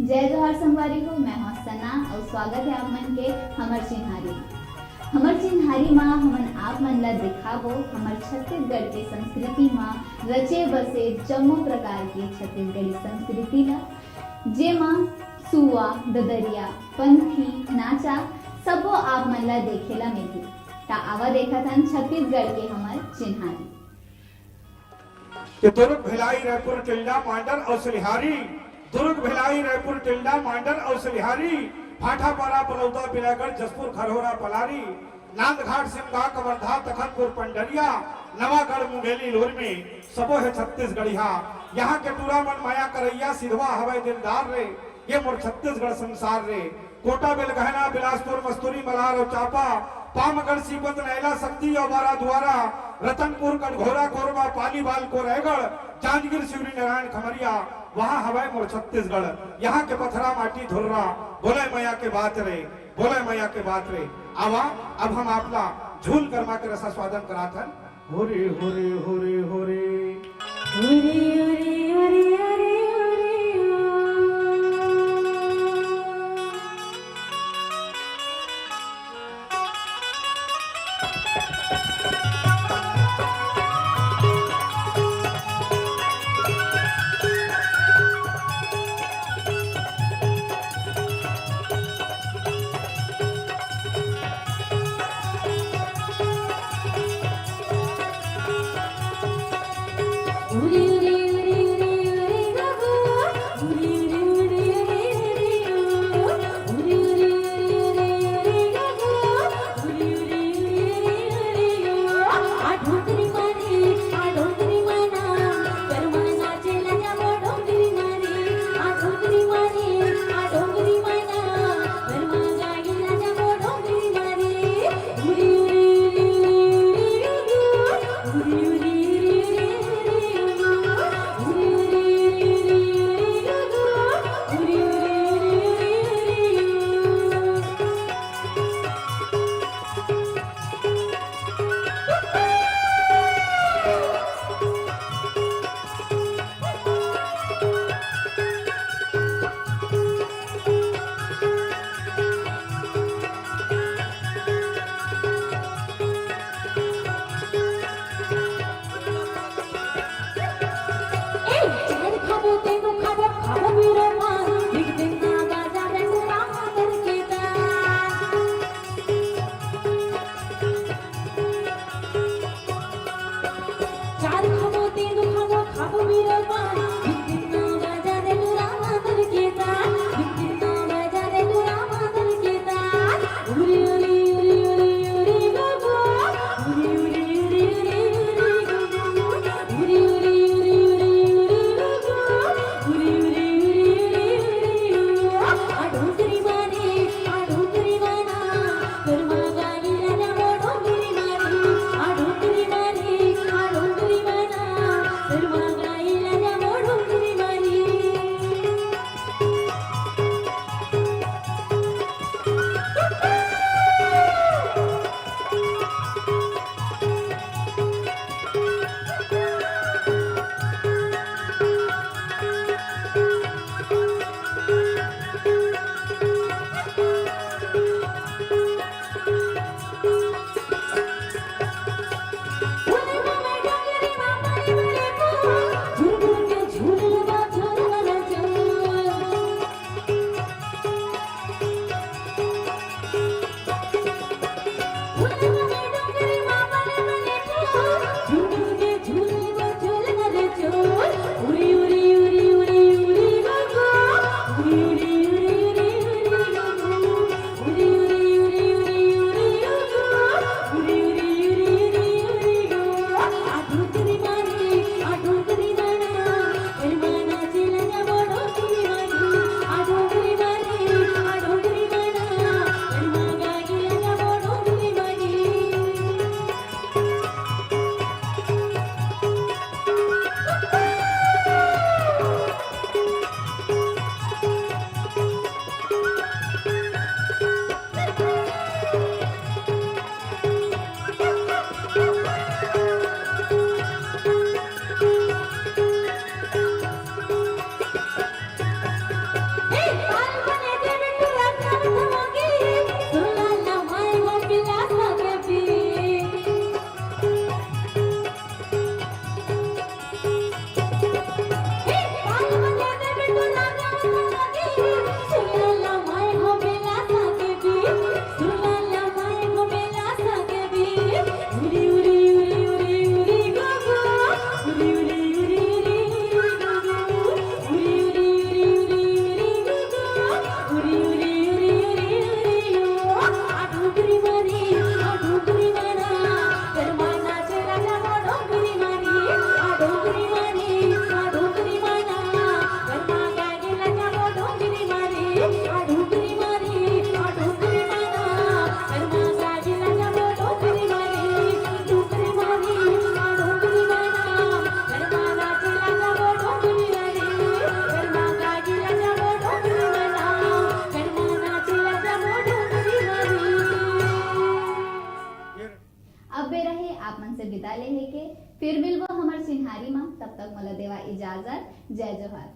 जय जोहार संगवारी हो, मैं हूं सना और स्वागत है आप मन के हमर चिन्हारी। हमर चिन्हारी माँ हमन आप मन ला दिखाबो हमर छत्तीसगढ़ के संस्कृति माँ रचे बसे जम्मो प्रकार के छत्तीसगढ़ी संस्कृति ला, जेमा सुआ, ददरिया, पंथी, नाचा सबो आप मन ला देखेला मिलही। ता आवा देखत हन छत्तीसगढ़ के हमर चिन्हारी। कि दुर्ग भिलाई रायपुर टिल्डा मांडर और सलिहारी, दुर्ग भिलाई रायपुर टिल्डा मांडर और सलिहारी, भाटापारा बलौदा बिलागढ़ जसपुर खरहोरा पलारी, नांदघाट सिमगा कवर्धा तखतपुर पंडरिया, नवागढ़ मुंगेली लोरमी सबो है छत्तीसगढ़िया। यहाँ के टूरा मन माया करैया सिधवा हवाई दिलदार रे, ये मोर छत्तीसगढ़ संसार रे। कोटा बेलगहना बिलासपुर मस्तूरी मल्हार और चापा, पामगढ़ सीपत नैला शक्ति और बारा द्वारा, रतनपुर कटघोरा कोरबा पालीवाल को रायगढ़, जांजगीर शिवरी नारायण खमरिया वहाँ हवाई मोर छत्तीसगढ़। यहाँ के पथरा माटी धुर्रा बोले मैया के बात रे, बोले मैया के बात रे। आवा अब हम आपला झूल कर्मा के रसा स्वादन कराथन। होरे होरे होरे होरे होरे होरे होरे होरे उरी उरी उरी सुलाला माय हो बेला सागे भी सुलाला माय हो बेला सागे भी उरी उरी उरी उरी उरी गगो उरी उरी उरी उरी गगो उरी उरी उरी उरी उरी गगो उरी उरी उरी उरी उरी आडुगरी मारी आडुगरी मारा करमाना चला जावा डोगरी मारी आडुगरी मारी आडुगरी मारा कर्मा गागेला जावा डोगरी मारी आडुगरी मारी आडुगरी मारा कर्मा गागेला जावा डोगरी मारी डोगरी मारी आडुगरी मारा कर्मा गागेला जावा डोगरी मारी कर्मा गागेला जावा डोगरी मारा कर्मा नाचेला जावा डोगरी मारी अब वे रहे आप मन से विदा लेहे के फिर मिलबो हमर सिन्हारी माँ तब तक मला देवा इजाजत जय जोहार।